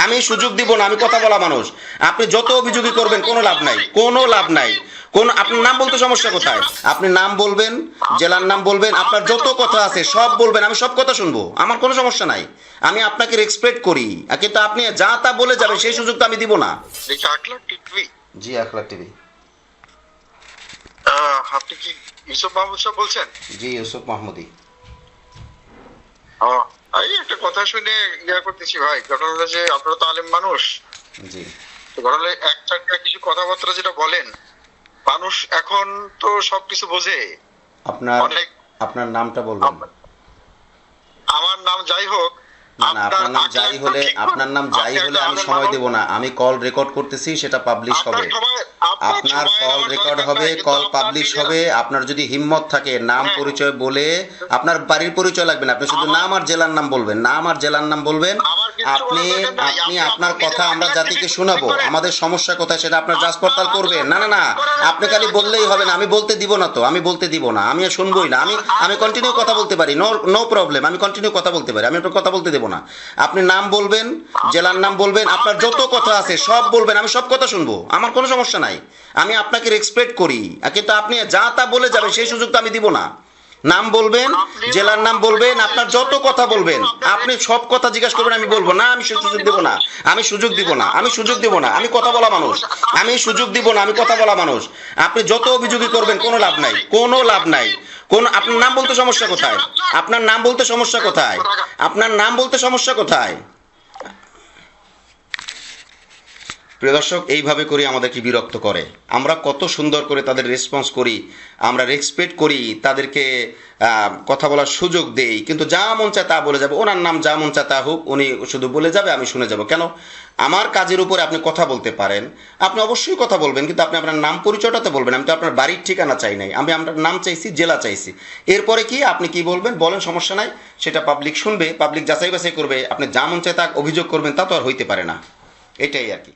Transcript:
আমি সুযোগ দিব না, আমি কথা বলা মানুষ। আপনি যত অভিযোগই করবেন কোনো লাভ নাই, কোনো লাভ নাই। কোন আপনার নাম বলতে সমস্যা কোথায়? আপনি নাম বলবেন, জেলার নাম বলবেন, আপনার যত কথা আছে সব বলবেন, আমি সব কথা শুনবো, আমার কোনো সমস্যা নাই। আমি আপনাকে রেসপেক্ট করি, কিন্তু আপনি যা তা বলে যাবেন সেই সুযোগ তো আমি দিব না। জি, আখলাক টিভি। আপনি কি ইউসুফ মাহমুদ সাহেব বলছেন? জি, ইউসুফ মাহমুদি। এই একটা কথা শুনে করতেছি ভাই, ঘটনা হলো যে আপনারা তো আলেম মানুষ। জি। তো ঘটনা হলো একটা কিছু কথাবার্তা যেটা বলেন, মানুষ এখন তো সবকিছু বোঝে। আপনার নামটা বলবেন। আমার নাম যাই হোক, না না, আপনার নাম যাই হলে আমি সময় দেব না। আমি কল রেকর্ড করতেছি, সেটা পাবলিশ হবে। আপনার কল রেকর্ড হবে, কল পাবলিশ হবে। আপনার যদি হিম্মত থাকে নাম পরিচয় বলে, আপনার বাড়ির পরিচয় লাগবে না, আপনি শুধু নাম আর জেলার নাম বলবেন, নাম আর জেলার নাম বলবেন। আপনি আপনার কথা আমরা জাতিকে শোনাবো, আমাদের সমস্যা কোথায় সেটা আপনার জাজ পড়তাল করবেন। না না না, আপনি খালি বললেই হবে না, আমি বলতে দিব না তো, আমি বলতে দিব না, আমি শুনবই না। আমি কন্টিনিউ কথা বলতে পারি, নো প্রবলেম, আমি কন্টিনিউ কথা বলতে পারি, আমি আপনার কথা বলতে দেবো না। আপনি নাম বলবেন, জেলার নাম বলবেন, আপনার যত কথা আছে সব বলবেন, আমি সব কথা শুনবো, আমার কোনো সমস্যা নাই। আমি আপনাকে রেসপেক্ট করি, কিন্তু আপনি যা তা বলে যাবেন সেই সুযোগ তো আমি দিব না। নাম বলবেন, জেলার নাম বলবেন, আপনার যত কথা বলবেন, আপনি সব কথা জিজ্ঞাসা করবেন, আমি বলবো না, আমি সুযোগ দিব না, আমি সুযোগ দিব না, আমি সুযোগ দিব না, আমি কথা বলা মানুষ, আমি সুযোগ দিব না, আমি কথা বলা মানুষ। আপনি যত অভিযোগই করবেন কোনো লাভ নাই, কোনো লাভ নাই। আপনার নাম বলতে সমস্যা কোথায়? আপনার নাম বলতে সমস্যা কোথায়? আপনার নাম বলতে সমস্যা কোথায়? প্রিয় দর্শক, এইভাবে করে আমাদেরকে বিরক্ত করে। আমরা কত সুন্দর করে তাদের রেসপন্স করি, আমরা রেসপেক্ট করি, তাদেরকে কথা বলার সুযোগ দেই, কিন্তু যা মন চায় তা বলে যাবে। ওনার নাম যা মন চায় তা হোক, উনি শুধু বলে যাবে, আমি শুনে যাব। কেন? আমার কাজের উপরে আপনি কথা বলতে পারেন, আপনি অবশ্যই কথা বলবেন, কিন্তু আপনি আপনার নাম পরিচয়টা তো বলবেন। আমি তো আপনার বাড়ির ঠিকানা চাই নাই, আমি আপনার নাম চাইছি, জেলা চাইছি। এরপরে কি আপনি কি বলবেন বলেন, সমস্যা নাই, সেটা পাবলিক শুনবে, পাবলিক যাচাই বাছাই করবে। আপনি যা মন চায় তা অভিযোগ করবেন, তা তো আর হইতে পারে না। এটাই আর কি।